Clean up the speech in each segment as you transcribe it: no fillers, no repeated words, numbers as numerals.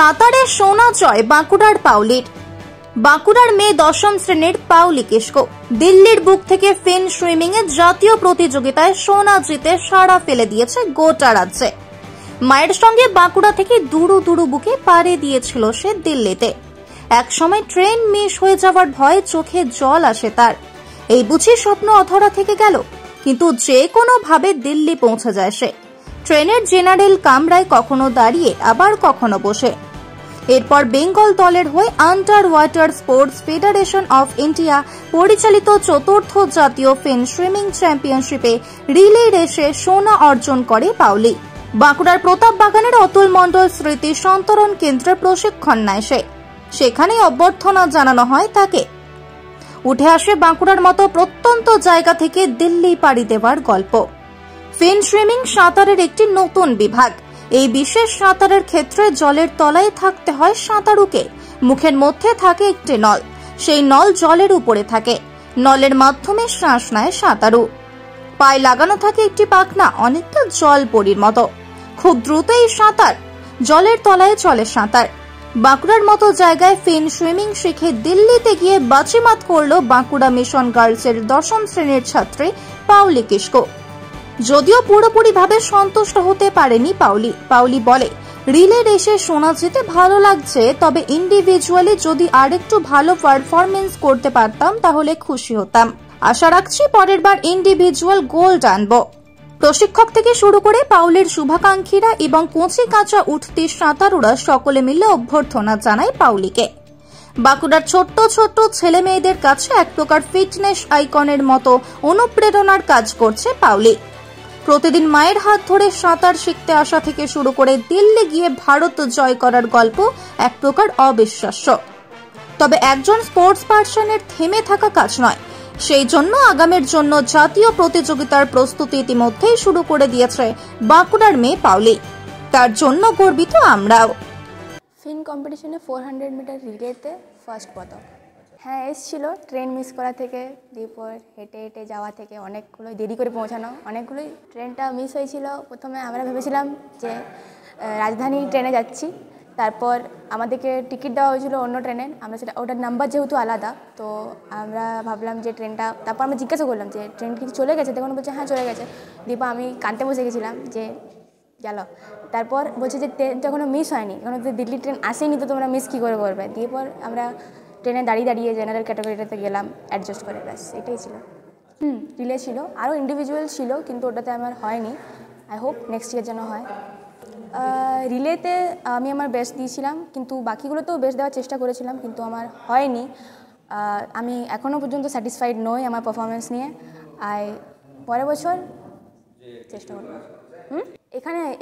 সাঁতারে সোনা জয় বাঁকুড়ার পাউলির। বাঁকুড়ার মেয়ে দশম শ্রেণীর পাউলি কিস্কো দিল্লির বুক থেকে ফিন সুইমিং এর জাতীয় প্রতিযোগিতায় সোনা জিতে সাড়া ফেলে দিয়েছে গোটা রাজ্যে। মায়ের সঙ্গে বাঁকুড়া থেকে দুরু দুরু বুকে পাড়ি দিয়েছিল সে দিল্লিতে। একসময় ট্রেন মিস হয়ে যাওয়ার ভয়ে চোখে জল আসে তার। এই বুঝি স্বপ্ন অধরা থেকে গেল, কিন্তু যে কোনো ভাবে দিল্লি পৌঁছে যায় সে। ট্রেনের জেনারেল কামরায় কখনো দাঁড়িয়ে আবার কখনো বসে। এরপর বেঙ্গল দলের হয়ে under water sports federation of India পরিচালিত চতুর্থ জাতীয় ফিন সুইমিং চ্যাম্পিয়নশিপে রিলে রেসে সোনা অর্জন করে পাউলি। বাঁকুড়ার প্রতাপ বাগানের অতুল মণ্ডল স্মৃতি সন্তরণ কেন্দ্রে প্রশিক্ষণ নেয় সে। সেখানেই অভ্যর্থনা জানানো হয় তাকে। উঠে আসে বাঁকুড়ার মতো প্রত্যন্ত জায়গা থেকে দিল্লি পাড়ি দেওয়ার গল্প। ফিন সুইমিং সাঁতারের একটি নতুন বিভাগ। এই বিশেষ সাঁতারের ক্ষেত্রে জলের তলায় থাকতে হয় সাঁতারুকে। মুখের মধ্যে থাকে একটি নল, সেই নল জলের উপরে থাকে। নলের মাধ্যমে শ্বাস নেয় সাঁতারু। পায়ে লাগানো থাকে একটি পাখনা, অনেকটা জল পরীর মতো। খুব দ্রুত এই সাঁতার, জলের তলায় চলে সাঁতার। বাঁকুড়ার মতো জায়গায় ফিন সুইমিং শিখে দিল্লিতে গিয়ে বাজিমাত করল বাঁকুড়া মিশন গার্লসের দশম শ্রেণীর ছাত্রী পাউলি কিস্কো। যদিও পুরোপুরি ভাবে সন্তুষ্ট হতে পারেনি পাউলি বলে, রিলে রেসে সোনা জিতে ভালো লাগছে, তবে ইন্ডিভিজুয়ালি যদি আরেকটু ভালো পারফরমেন্স করতে পারতাম তাহলে খুশি হতাম। আশা রাখছি পরের বার ইন্ডিভিজুয়াল গোল্ড আনবো। প্রশিক্ষক থেকে শুরু করে পাউলির শুভাকাঙ্ক্ষীরা এবং কচি কাঁচা উঠতি সাঁতারুরা সকলে মিলে অভ্যর্থনা জানায় পাউলিকে। বাঁকুড়ার ছোট্ট ছোট্ট ছেলে মেয়েদের কাছে এক প্রকার ফিটনেস আইকনের মতো অনুপ্রেরণার কাজ করছে পাউলি। প্রতিদিন মায়ের হাত ধরে সাঁতার শিখতে আসা থেকে শুরু করে দিল্লি গিয়ে ভারত জয় করার গল্প এক প্রকার অবিশ্বাস্য। তবে একজন স্পোর্টস পার্সনের থেমে থাকা কাজ নয়, সেই জন্য আগামীর জন্য জাতীয় প্রতিযোগিতার প্রস্তুতি ইতিমধ্যেই শুরু করে দিয়েছে বাঁকুড়ার মেয়ে পাউলি। তার জন্য গর্বিত আমরাও। ফিন কম্পিটিশনে 400 মিটার রিলেতে ফার্স্ট পদক। হ্যাঁ, এসেছিল ট্রেন মিস করা থেকে, এরপর হেঁটে হেঁটে যাওয়া থেকে, অনেকগুলো দেরি করে পৌঁছানো, অনেকগুলোই ট্রেনটা মিস হয়েছিল। প্রথমে আমরা ভেবেছিলাম যে রাজধানী ট্রেনে যাচ্ছি, তারপর আমাদেরকে টিকিট দেওয়া হয়েছিল অন্য ট্রেনের। আমরা সেটা, ওটার নাম্বার যেহেতু আলাদা, তো আমরা ভাবলাম যে ট্রেনটা, তারপর আমরা জিজ্ঞাসা করলাম যে ট্রেন কি চলে গেছে, তখন বলছে হ্যাঁ চলে গেছে। দীপা আমি কাঁদতে বসে গেছিলাম যে গেল। তারপর বলছে যে ট্রেনটা এখনও মিস হয়নি, এখনও দিল্লি ট্রেন আসেনি, তো তোমরা মিস কী করে করবে। দিয়ে পর আমরা ট্রেনে দাঁড়িয়ে দাঁড়িয়ে জেনারেল ক্যাটাগরিটাতে গেলাম, অ্যাডজাস্ট করে, ব্যাস এটাই ছিল। রিলে ছিল, আরও ইন্ডিভিজুয়াল ছিল, কিন্তু ওটাতে আমার হয়নি। আই হোপ নেক্সট ইয়ার যেন হয়। রিলেতে আমি আমার বেস্ট দিয়েছিলাম, কিন্তু বাকিগুলোতেও বেস্ট দেওয়ার চেষ্টা করেছিলাম, কিন্তু আমার হয়নি। আমি এখনও পর্যন্ত স্যাটিসফাইড নই আমার পারফরমেন্স নিয়ে। পরের বছর চেষ্টা করব।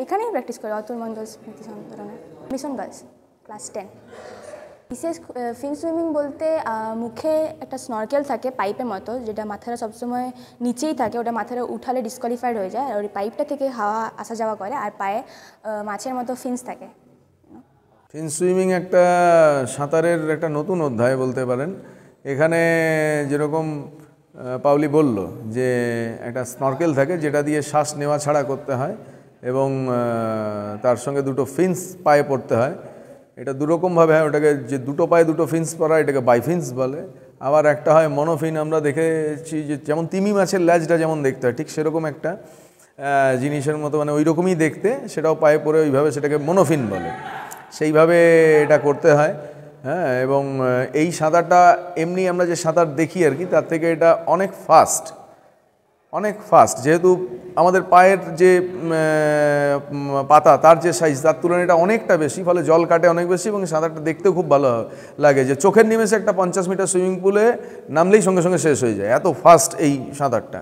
এখানেই প্র্যাকটিস করে অতুল মণ্ডল স্মৃতি সন্তরণে মিশন গার্লস ক্লাস 10। বিশেষ ফিন সুইমিং বলতে মুখে একটা স্নরকেল থাকে পাইপের মতো, যেটা মাথাটা সবসময় নিচেই থাকে, ওটা মাথাটা উঠালে ডিসকোয়ালিফাইড হয়ে যায়, আর ওই পাইপটা থেকে হাওয়া আসা যাওয়া করে, আর পায়ে মাছের মতো ফিন্স থাকে। ফিন সুইমিং একটা সাঁতারের একটা নতুন অধ্যায় বলতে পারেন। এখানে যেরকম পাউলি বলল যে একটা স্নরকেল থাকে যেটা দিয়ে শ্বাস নেওয়া ছাড়া করতে হয়, এবং তার সঙ্গে দুটো ফিন্স পায়ে পড়তে হয়। এটা দুরকমভাবে হয়, ওটাকে যে দুটো পায়ে দুটো ফিন্স পরা এটাকে বাইফিন্স বলে। আবার একটা হয় মনোফিন, আমরা দেখেছি যে যেমন তিমি মাছের ল্যাজটা যেমন দেখতে হয় ঠিক সেরকম একটা জিনিসের মতো, মানে ওই রকমই দেখতে, সেটাও পায়ে পরে ওইভাবে সেটাকে মনোফিন বলে। সেইভাবে এটা করতে হয়। হ্যাঁ, এবং এই সাঁতারটা এমনি আমরা যে সাঁতার দেখি আর কি, তার থেকে এটা অনেক ফাস্ট, যেহেতু আমাদের পায়ের যে পাতা তার যে সাইজ তার তুলনায় এটা অনেকটা বেশি, ফলে জল কাটে অনেক বেশি, এবং সাঁতারটা দেখতেও খুব ভালো লাগে। যে চোখের নিমেষে একটা 50 মিটার সুইমিং পুলে নামলেই সঙ্গে সঙ্গে শেষ হয়ে যায়, এত ফাস্ট এই সাঁতারটা।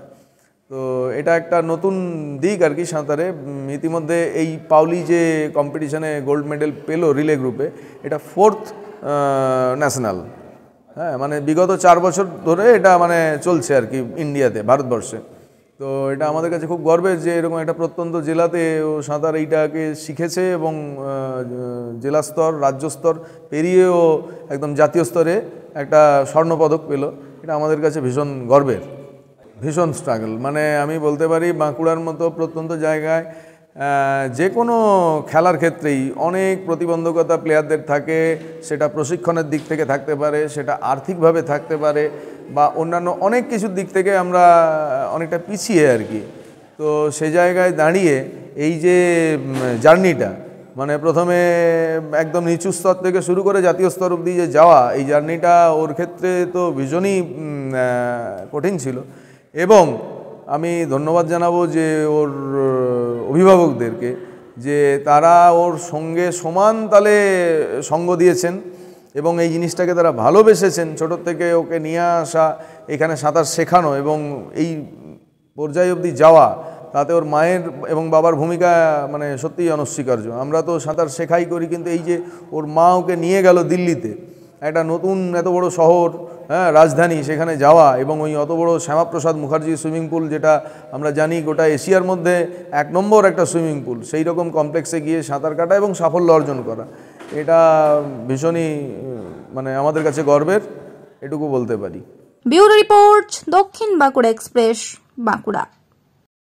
তো এটা একটা নতুন দিক আর কি সাঁতারে। ইতিমধ্যে এই পাউলি যে কম্পিটিশানে গোল্ড মেডেল পেল রিলে গ্রুপে, এটা 4th ন্যাশনাল। হ্যাঁ, মানে বিগত 4 বছর ধরে এটা মানে চলছে আর কি ইন্ডিয়াতে, ভারতবর্ষে। তো এটা আমাদের কাছে খুব গর্বের যে এরকম একটা প্রত্যন্ত জেলাতে ও সাঁতার এইটাকে শিখেছে, এবং জেলা স্তর, রাজ্য স্তর পেরিয়েও একদম জাতীয় স্তরে একটা স্বর্ণপদক পেল। এটা আমাদের কাছে ভীষণ গর্বের, ভীষণ স্ট্রাগল। মানে আমি বলতে পারি বাঁকুড়ার মতো প্রত্যন্ত জায়গায় যে কোনো খেলার ক্ষেত্রেই অনেক প্রতিবন্ধকতা প্লেয়ারদের থাকে, সেটা প্রশিক্ষণের দিক থেকে থাকতে পারে, সেটা আর্থিকভাবে থাকতে পারে, বা অন্যান্য অনেক কিছুর দিক থেকে আমরা অনেকটা পিছিয়ে আর কি। তো সে জায়গায় দাঁড়িয়ে এই যে জার্নিটা, মানে প্রথমে একদম নিচু স্তর থেকে শুরু করে জাতীয় স্তর অবধি যে যাওয়া, এই জার্নিটা ওর ক্ষেত্রে তো ভীষণই কঠিন ছিল। এবং আমি ধন্যবাদ জানাবো যে ওর অভিভাবকদেরকে, যে তারা ওর সঙ্গে সমান তালে সঙ্গ দিয়েছেন এবং এই জিনিসটাকে তারা ভালোবেসেছেন। ছোটোর থেকে ওকে নিয়ে আসা, এখানে সাঁতার শেখানো এবং এই পর্যায়ে অবধি যাওয়া, তাতে ওর মায়ের এবং বাবার ভূমিকা মানে সত্যিই অনস্বীকার্য। আমরা তো সাঁতার শেখাই করি, কিন্তু এই যে ওর মা ওকে নিয়ে গেল দিল্লিতে, একটা নতুন এত বড় শহর, হ্যাঁ রাজধানী, সেখানে যাওয়া এবং ওই অত বড় শ্যামাপ্রসাদ মুখার্জি সুইমিং পুল, যেটা আমরা জানি গোটা এশিয়ার মধ্যে 1 নম্বর একটা সুইমিং পুল, সেই রকম কমপ্লেক্সে গিয়ে সাঁতার কাটা এবং সাফল্য অর্জন করা, এটা ভীষণই মানে আমাদের কাছে গর্বের, এটুকু বলতে পারি। ব্যুরো রিপোর্ট, দক্ষিণ বাঁকুড়া এক্সপ্রেস, বাঁকুড়া।